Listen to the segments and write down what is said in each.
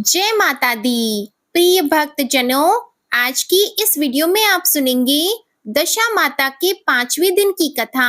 जय माता दी। प्रिय भक्तजनों, आज की इस वीडियो में आप सुनेंगे दशा माता के 5वें दिन की कथा।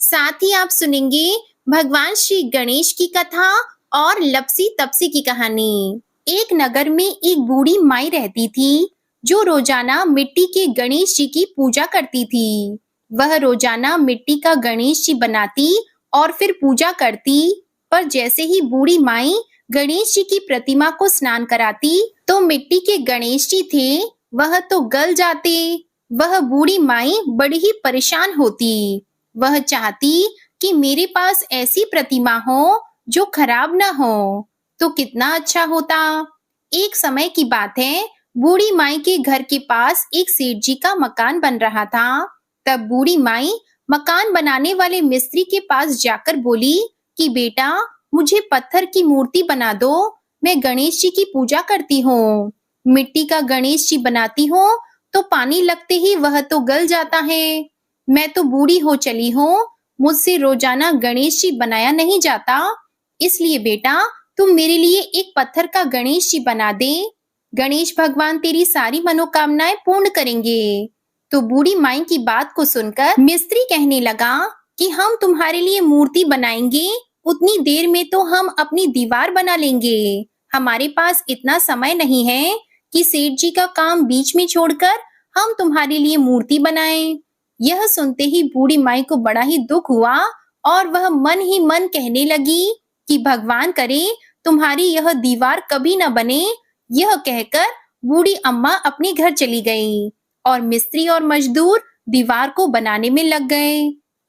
साथ ही आप सुनेंगे भगवान श्री गणेश की कथा और लपसी तपसी की कहानी। एक नगर में एक बूढ़ी माई रहती थी जो रोजाना मिट्टी के गणेश जी की पूजा करती थी। वह रोजाना मिट्टी का गणेश जी बनाती और फिर पूजा करती, पर जैसे ही बूढ़ी माई गणेश जी की प्रतिमा को स्नान कराती तो मिट्टी के गणेश जी थे वह तो गल जाते। वह बूढ़ी माई बड़ी ही परेशान होती। वह चाहती कि मेरे पास ऐसी प्रतिमा हो जो खराब ना हो, तो कितना अच्छा होता। एक समय की बात है, बूढ़ी माई के घर के पास एक सेठ जी का मकान बन रहा था। तब बूढ़ी माई मकान बनाने वाले मिस्त्री के पास जाकर बोली कि बेटा, मुझे पत्थर की मूर्ति बना दो, मैं गणेश जी की पूजा करती हूँ। मिट्टी का गणेश जी बनाती हूँ तो पानी लगते ही वह तो गल जाता है। मैं तो बूढ़ी हो चली हूँ, मुझसे रोजाना गणेश जी बनाया नहीं जाता, इसलिए बेटा तुम मेरे लिए एक पत्थर का गणेश जी बना दे। गणेश भगवान तेरी सारी मनोकामनाएं पूर्ण करेंगे। तो बूढ़ी माई की बात को सुनकर मिस्त्री कहने लगा कि हम तुम्हारे लिए मूर्ति बनाएंगे, उतनी देर में तो हम अपनी दीवार बना लेंगे। हमारे पास इतना समय नहीं है कि सेठ जी का काम बीच में छोड़कर हम तुम्हारे लिए मूर्ति बनाएं। यह सुनते ही बूढ़ी माई को बड़ा ही दुख हुआ और वह मन ही मन कहने लगी कि भगवान करे तुम्हारी यह दीवार कभी न बने। यह कहकर बूढ़ी अम्मा अपने घर चली गई और मिस्त्री और मजदूर दीवार को बनाने में लग गए।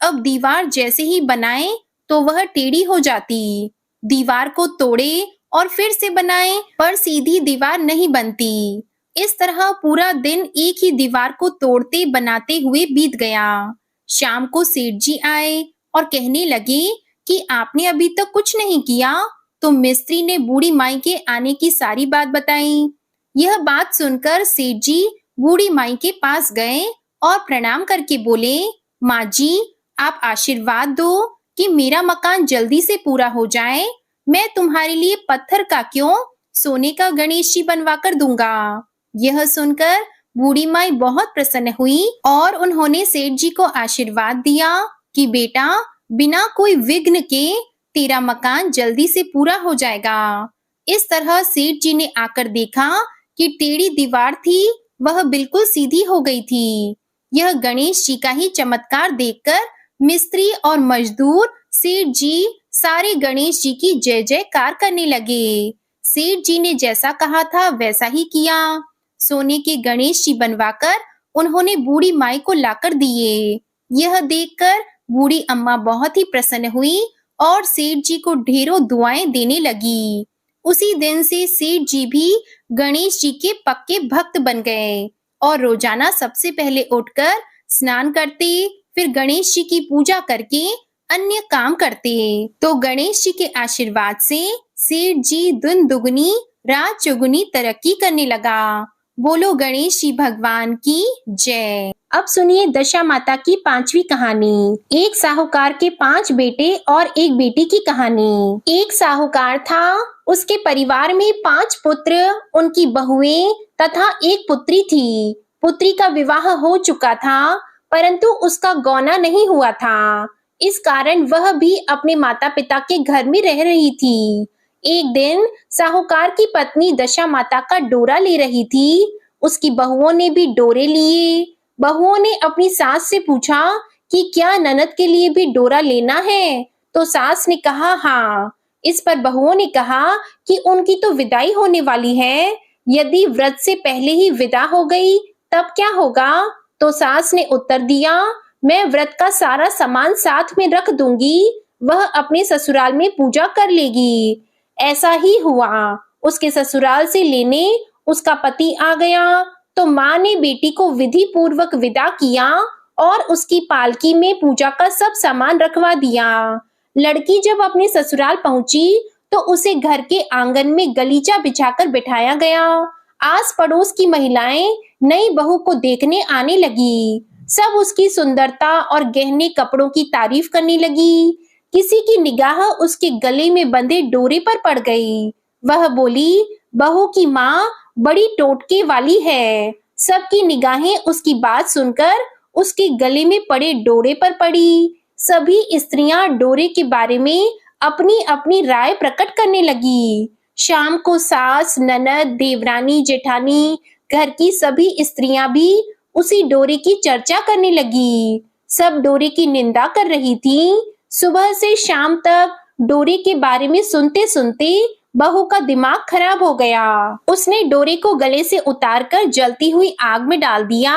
अब दीवार जैसे ही बनाए तो वह टेढ़ी हो जाती। दीवार को तोड़े और फिर से बनाए, पर सीधी दीवार नहीं बनती। इस तरह पूरा दिन एक ही दीवार को तोड़ते बनाते हुए बीत गया। शाम को सेठ जी आए और कहने लगे कि आपने अभी तक कुछ नहीं किया। तो मिस्त्री ने बूढ़ी माई के आने की सारी बात बताई। यह बात सुनकर सेठ जी बूढ़ी माई के पास गए और प्रणाम करके बोले, माँ जी, आप आशीर्वाद दो कि मेरा मकान जल्दी से पूरा हो जाए। मैं तुम्हारे लिए पत्थर का क्यों, सोने का गणेश जी बनवा कर दूंगा। यह सुनकर बूढ़ी माई बहुत प्रसन्न हुई और उन्होंने सेठ जी को आशीर्वाद दिया कि बेटा, बिना कोई विघ्न के तेरा मकान जल्दी से पूरा हो जाएगा। इस तरह सेठ जी ने आकर देखा कि टेढ़ी दीवार थी वह बिल्कुल सीधी हो गई थी। यह गणेश जी का ही चमत्कार देखकर मिस्त्री और मजदूर सेठ जी सारे गणेश जी की जय जयकार करने लगे। सेठ जी ने जैसा कहा था वैसा ही किया। सोने के गणेश जी बनवाकर उन्होंने बूढ़ी माई को लाकर दिए। यह देखकर बूढ़ी अम्मा बहुत ही प्रसन्न हुई और सेठ जी को ढेरों दुआएं देने लगी। उसी दिन से सेठ जी भी गणेश जी के पक्के भक्त बन गए और रोजाना सबसे पहले उठकर स्नान करते, फिर गणेश जी की पूजा करके अन्य काम करते। तो गणेश जी के आशीर्वाद से सेठ जी दिन दुगनी रात चौगुनी तरक्की करने लगा। बोलो गणेश जी भगवान की जय। अब सुनिए दशा माता की 5वीं कहानी, एक साहूकार के 5 बेटे और एक बेटी की कहानी। एक साहूकार था, उसके परिवार में 5 पुत्र, उनकी बहुएं तथा एक पुत्री थी। पुत्री का विवाह हो चुका था, परंतु उसका गौना नहीं हुआ था। इस कारण वह भी अपने माता पिता के घर में रह रही थी। एक दिन साहूकार की पत्नी दशा माता का डोरा ले रही थी। उसकी बहुओं ने भी डोरे लिए। बहुओं ने अपनी सास से पूछा कि क्या ननद के लिए भी डोरा लेना है? तो सास ने कहा हाँ। इस पर बहुओं ने कहा कि उनकी तो विदाई होने वाली है, यदि व्रत से पहले ही विदा हो गई तब क्या होगा? तो सास ने उत्तर दिया, मैं व्रत का सारा सामान साथ में रख दूंगी, वह अपने ससुराल में पूजा कर लेगी। ऐसा ही हुआ। उसके ससुराल से लेने उसका पति आ गया तो माँ ने बेटी को विधि पूर्वक विदा किया और उसकी पालकी में पूजा का सब सामान रखवा दिया। लड़की जब अपने ससुराल पहुंची तो उसे घर के आंगन में गलीचा बिछाकर बिठाया गया। आस पड़ोस की महिलाएं नई बहू को देखने आने लगी। सब उसकी सुंदरता और गहने कपड़ों की तारीफ करने लगी। किसी की निगाह उसके गले में बंधे डोरे पर पड़ गई। वह बोली, बहू की माँ बड़ी टोटके वाली है। सबकी निगाहें उसकी बात सुनकर उसके गले में पड़े डोरे पर पड़ी। सभी स्त्रियां डोरे के बारे में अपनी अपनी राय प्रकट करने लगी। शाम को सास, ननद, देवरानी, जेठानी, घर की सभी स्त्रियां भी उसी डोरे की चर्चा करने लगी। सब डोरे की निंदा कर रही थीं। सुबह से शाम तक डोरे के बारे में सुनते सुनते बहू का दिमाग खराब हो गया। उसने डोरे को गले से उतारकर जलती हुई आग में डाल दिया।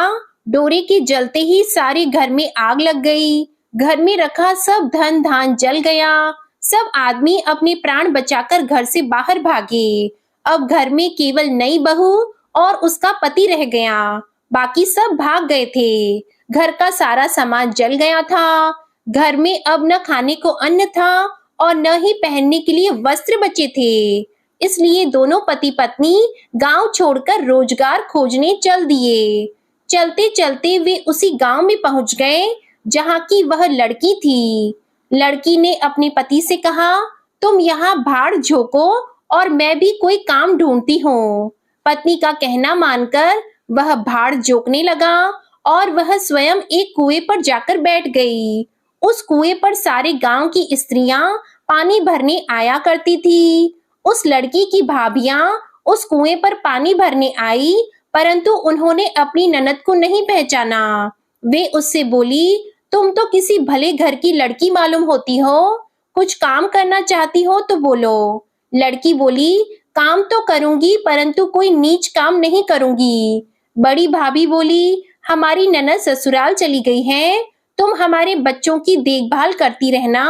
डोरे के जलते ही सारे घर में आग लग गई। घर में रखा सब धन धान जल गया। सब आदमी अपने प्राण बचाकर घर से बाहर भागे। अब घर में केवल नई बहू और उसका पति रह गया। बाकी सब भाग गए थे। घर का सारा सामान जल गया था। घर में अब न खाने को अन्न था और न ही पहनने के लिए वस्त्र बचे थे। इसलिए दोनों पति पत्नी गांव छोड़कर रोजगार खोजने चल दिए। चलते चलते वे उसी गांव में पहुंच गए जहां की वह लड़की थी। लड़की ने अपने पति से कहा, तुम यहाँ भाड़ झोंको और मैं भी कोई काम ढूंढती हूँ। पत्नी का कहना मानकर वह भाड़ झोंकने लगा और वह स्वयं एक कुएं पर जाकर बैठ गई। उस कुएं पर सारे गांव की स्त्रियां पानी भरने आया करती थी। उस लड़की की भाभियां उस कुएं पर पानी भरने आई, परंतु उन्होंने अपनी ननद को नहीं पहचाना। वे उससे बोली, तुम तो किसी भले घर की लड़की मालूम होती हो। कुछ काम करना चाहती हो तो बोलो। लड़की बोली, काम तो करूंगी परंतु कोई नीच काम नहीं करूंगी। बड़ी भाभी बोली, हमारी ननद ससुराल चली गई है। तुम हमारे बच्चों की देखभाल करती रहना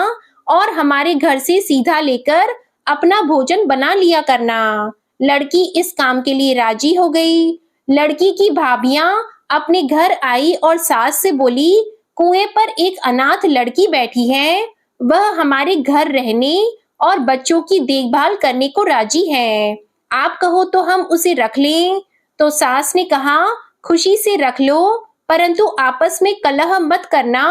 और हमारे घर से सीधा लेकर अपना भोजन बना लिया करना। लड़की इस काम के लिए राजी हो गई। लड़की की भाभियां अपने घर आई और सास से बोली, कुएं पर एक अनाथ लड़की बैठी है। वह हमारे घर रहने और बच्चों की देखभाल करने को राजी है। आप कहो तो हम उसे रख लें। तो सास ने कहा, खुशी से रख लो, परंतु आपस में कलह मत करना।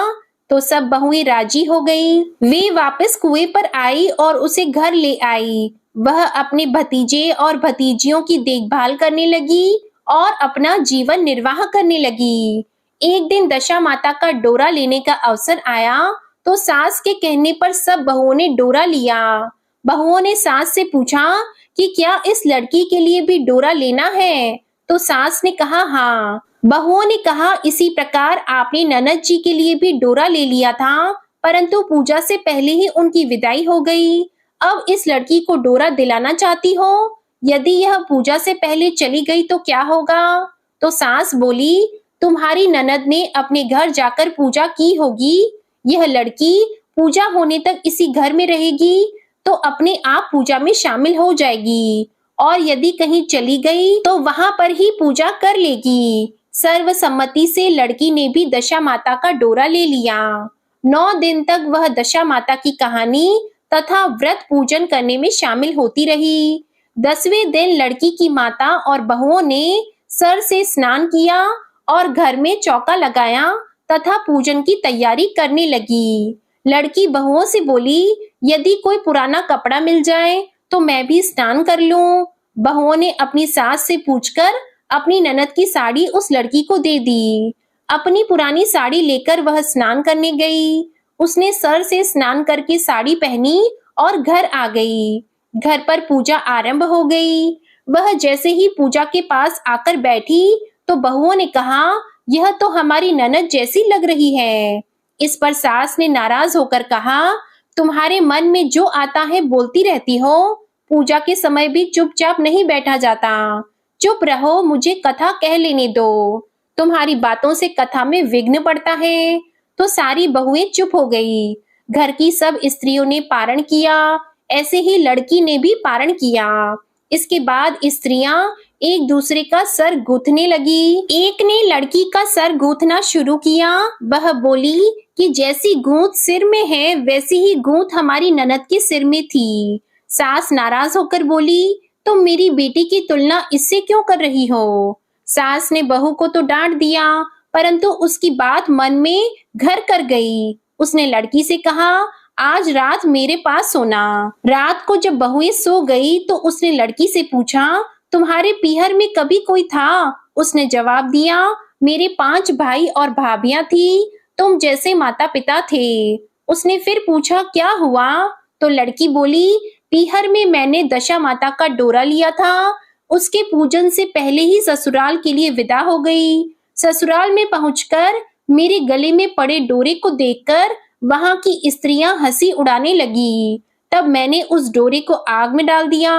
तो सब बहुएं राजी हो गई। वे वापस कुएं पर आई और उसे घर ले आई। वह अपने भतीजे और भतीजियों की देखभाल करने लगी और अपना जीवन निर्वाह करने लगी। एक दिन दशा माता का डोरा लेने का अवसर आया तो सास के कहने पर सब बहुओं ने डोरा लिया। बहुओं ने सास से पूछा कि क्या इस लड़की के लिए भी डोरा लेना है? तो सास ने कहा, हाँ। बहुओं ने कहा, इसी प्रकार आपने ननद जी के लिए भी डोरा ले लिया था, परंतु पूजा से पहले ही उनकी विदाई हो गई। अब इस लड़की को डोरा दिलाना चाहती हो? यदि यह पूजा से पहले चली गई तो क्या होगा? तो सास बोली, तुम्हारी ननद ने अपने घर जाकर पूजा की होगी। यह लड़की पूजा होने तक इसी घर में रहेगी तो अपने आप पूजा में शामिल हो जाएगी और यदि कहीं चली गई तो वहां पर ही पूजा कर लेगी। सर्वसम्मति से लड़की ने भी दशा माता का डोरा ले लिया। 9 दिन तक वह दशा माता की कहानी तथा व्रत पूजन करने में शामिल होती रही। 10वें दिन लड़की की माता और बहुओं ने सर से स्नान किया और घर में चौका लगाया तथा पूजन की तैयारी करने लगी। लड़की बहुओं से बोली, यदि कोई पुराना कपड़ा मिल जाए तो मैं भी स्नान कर लूं। बहुओं ने अपनी सास से पूछकर अपनी ननद की साड़ी उस लड़की को दे दी। अपनी पुरानी साड़ी लेकर वह स्नान करने गई। उसने सर से स्नान करके साड़ी पहनी और घर आ गई। घर पर पूजा आरंभ हो गई। वह जैसे ही पूजा के पास आकर बैठी तो बहुओं ने कहा, यह तो हमारी ननद जैसी लग रही है। इस पर सास ने नाराज होकर कहा, तुम्हारे मन में जो आता है बोलती रहती हो। पूजा के समय भी चुपचाप नहीं बैठा जाता। चुप रहो, मुझे कथा कह लेने दो। तुम्हारी बातों से कथा में विघ्न पड़ता है। तो सारी बहुएं चुप हो गई। घर की सब स्त्रियों ने पारण किया। ऐसे ही लड़की ने भी पारण किया। इसके बाद स्त्रियां एक दूसरे का सर गूंथने लगी। एक ने लड़की का सर गूंथना शुरू किया। वह बोली कि जैसी गूंथ सिर में है वैसी ही गूंथ हमारी ननद के सिर में थी। सास नाराज होकर बोली, तुम मेरी बेटी की तुलना इससे क्यों कर रही हो? सास ने बहू को तो डांट दिया, परंतु उसकी बात मन में घर कर गई। उसने लड़की से कहा, आज रात मेरे पास सोना। रात को जब बहुएं सो गई तो उसने लड़की से पूछा, तुम्हारे पीहर में कभी कोई था? उसने जवाब दिया, मेरे 5 भाई और भाभियां थी, तुम जैसे माता पिता थे। उसने फिर पूछा, क्या हुआ? तो लड़की बोली, पीहर में मैंने दशा माता का डोरा लिया था, उसके पूजन से पहले ही ससुराल के लिए विदा हो गई। ससुराल में पहुंचकर मेरे गले में पड़े डोरे को देखकर वहां की स्त्रियां हंसी उड़ाने लगी। तब मैंने उस डोरे को आग में डाल दिया।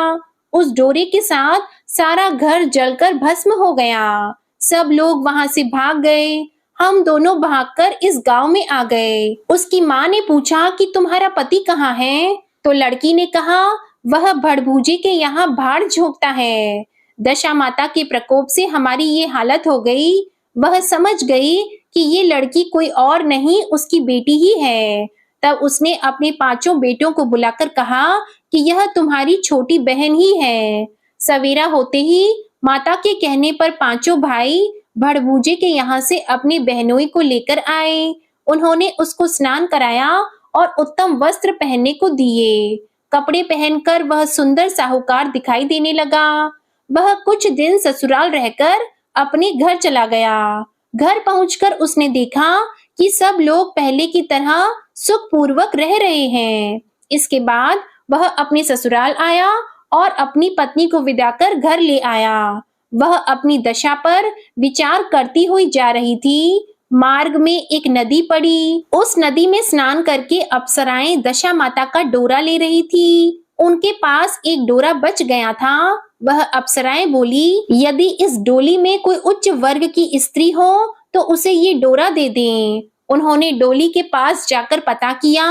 उस डोरे के साथ सारा घर जलकर भस्म हो गया। सब लोग वहां से भाग गए। हम दोनों भागकर इस गांव में आ गए। उसकी माँ ने पूछा कि तुम्हारा पति कहाँ है? तो लड़की ने कहा, वह भड़भूजे के यहाँ भाड़ झोंकता है। दशा माता के प्रकोप से हमारी ये हालत हो गई। वह समझ गई कि ये लड़की कोई और नहीं उसकी बेटी ही है। तब उसने अपने 5 बेटों को बुलाकर कहा कि यह तुम्हारी छोटी बहन ही है। सवेरा होते ही माता के कहने पर 5 भाई भड़भूजे के यहाँ से अपनी बहनोई को लेकर आए। उन्होंने उसको स्नान कराया और उत्तम वस्त्र पहनने को दिए। कपड़े पहनकर वह सुंदर साहूकार दिखाई देने लगा। वह कुछ दिन ससुराल रहकर अपने घर चला गया। घर पहुंचकर उसने देखा कि सब लोग पहले की तरह सुखपूर्वक रह रहे हैं। इसके बाद वह अपने ससुराल आया और अपनी पत्नी को विदा कर घर ले आया। वह अपनी दशा पर विचार करती हुई जा रही थी। मार्ग में एक नदी पड़ी। उस नदी में स्नान करके अप्सराएं दशा माता का डोरा ले रही थी। उनके पास एक डोरा बच गया था। वह अप्सराएं बोली, यदि इस डोली में कोई उच्च वर्ग की स्त्री हो तो उसे ये डोरा दे दें। उन्होंने डोली के पास जाकर पता किया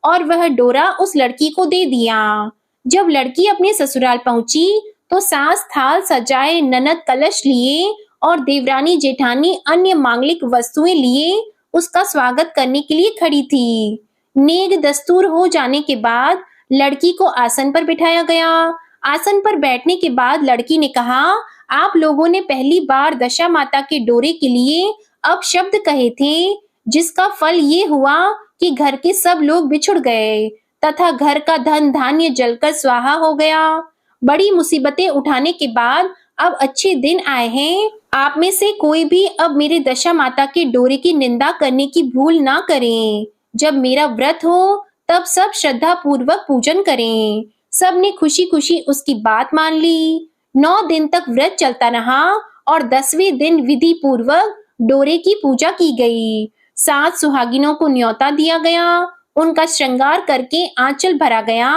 और वह डोरा उस लड़की को दे दिया। जब लड़की अपने ससुराल पहुंची तो सास थाल सजाए, ननद कलश लिए और देवरानी जेठानी अन्य मांगलिक वस्तुएं लिए उसका स्वागत करने के लिए खड़ी थी। नेग दस्तूर हो जाने के बाद लड़की को आसन पर बिठाया गया। आसन पर बैठने के बाद लड़की ने कहा, आप लोगों ने पहली बार दशा माता के डोरे के लिए अपशब्द कहे थे, जिसका फल ये हुआ कि घर के सब लोग बिछुड़ गए तथा घर का धन धान्य जलकर स्वाहा हो गया। बड़ी मुसीबतें उठाने के बाद अब अच्छे दिन आए हैं। आप में से कोई भी अब मेरे दशा माता के डोरे की निंदा करने की भूल ना करें। जब मेरा व्रत हो तब सब श्रद्धा पूर्वक पूजन करें। सब ने खुशी खुशी उसकी बात मान ली। 9 दिन तक व्रत चलता रहा और 10वें दिन विधि पूर्वक डोरे की पूजा की गई। 7 सुहागिनों को न्योता दिया गया। उनका श्रृंगार करके आंचल भरा गया।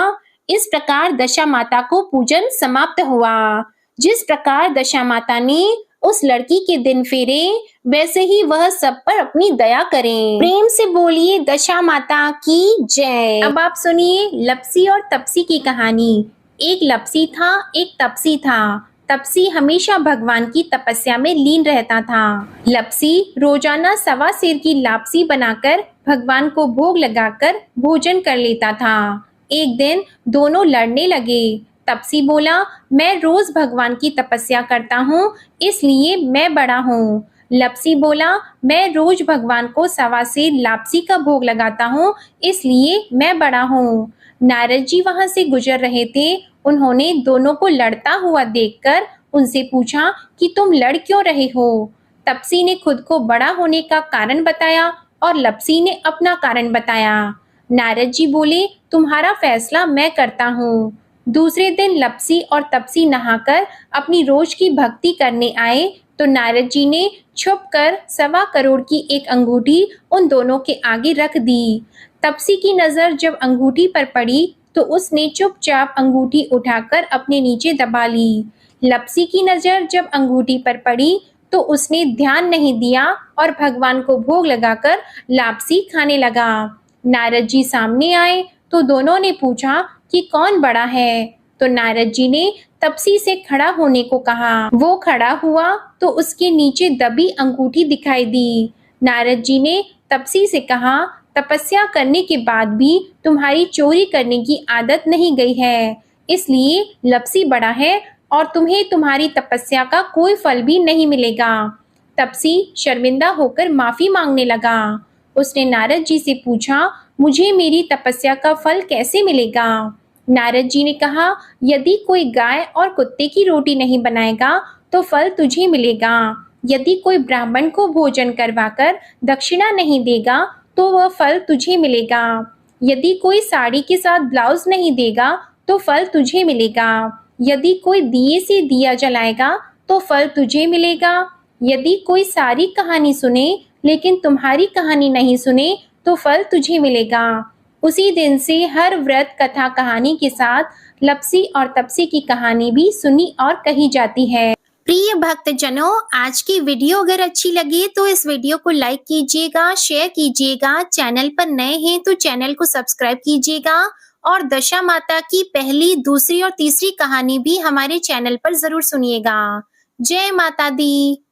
इस प्रकार दशा माता को पूजन समाप्त हुआ। जिस प्रकार दशा माता ने उस लड़की के दिन फेरे, वैसे ही वह सब पर अपनी दया करें। प्रेम से बोलिए दशा माता की जय। अब आप सुनिए लपसी और तपसी की कहानी। एक लपसी था, एक तपसी था। तपसी हमेशा भगवान की तपस्या में लीन रहता था। लपसी रोजाना 1.25 सेर की लापसी बनाकर भगवान को भोग लगाकर भोजन कर लेता था। एक दिन दोनों लड़ने लगे। तपसी बोला, मैं रोज भगवान की तपस्या करता हूँ, इसलिए मैं बड़ा हूँ। लपसी बोला, मैं रोज भगवान को 1.25 सेर लापसी का भोग लगाता हूँ, इसलिए मैं बड़ा हूँ। नारद जी वहां से गुजर रहे थे। उन्होंने दोनों को लड़ता हुआ देखकर उनसे पूछा कि तुम लड़ क्यों रहे हो? तपसी ने खुद को बड़ा होने का कारण बताया और लपसी ने अपना कारण बताया। नारद जी बोले, तुम्हारा फैसला मैं करता हूँ। दूसरे दिन लपसी और तपसी नहाकर अपनी रोज की भक्ति करने आए तो नारद जी ने छुपकर 1.25 करोड़ की एक अंगूठी उन दोनों के आगे रख दी। तपसी की नजर जब अंगूठी पर पड़ी तो उसने चुपचाप अंगूठी उठाकर अपने नीचे दबा ली। लपसी की नजर जब अंगूठी पर पड़ी तो उसने ध्यान नहीं दिया और भगवान को भोग लगाकर लापसी खाने लगा। नारद जी सामने आए तो दोनों ने पूछा कि कौन बड़ा है? तो नारद जी ने तपसी से खड़ा होने को कहा। वो खड़ा हुआ तो उसके नीचे दबी अंगूठी दिखाई दी। नारद जी ने तपसी से कहा, तपस्या करने के बाद भी तुम्हारी चोरी करने की आदत नहीं गई है, इसलिए लपसी बड़ा है और तुम्हें तुम्हारी तपस्या का कोई फल भी नहीं मिलेगा। तपसी शर्मिंदा होकर माफी मांगने लगा। उसने नारद जी से पूछा, मुझे मेरी तपस्या का फल कैसे मिलेगा? नारद जी ने कहा, यदि कोई गाय और कुत्ते की रोटी नहीं बनाएगा तो फल तुझे मिलेगा। यदि कोई ब्राह्मण को भोजन करवाकर दक्षिणा नहीं देगा तो वह फल तुझे मिलेगा। यदि कोई साड़ी के साथ ब्लाउज नहीं देगा तो फल तुझे मिलेगा। यदि कोई दिए से दिया जलाएगा तो फल तुझे मिलेगा। यदि कोई सारी कहानी सुने लेकिन तुम्हारी कहानी नहीं सुने तो फल तुझे मिलेगा। उसी दिन से हर व्रत कथा कहानी के साथ लपसी और तपसी की कहानी भी सुनी और कही जाती है। प्रिय भक्तजनों, आज की वीडियो अगर अच्छी लगी तो इस वीडियो को लाइक कीजिएगा, शेयर कीजिएगा। चैनल पर नए हैं तो चैनल को सब्सक्राइब कीजिएगा और दशा माता की पहली, दूसरी और तीसरी कहानी भी हमारे चैनल पर जरूर सुनिएगा। जय माता दी।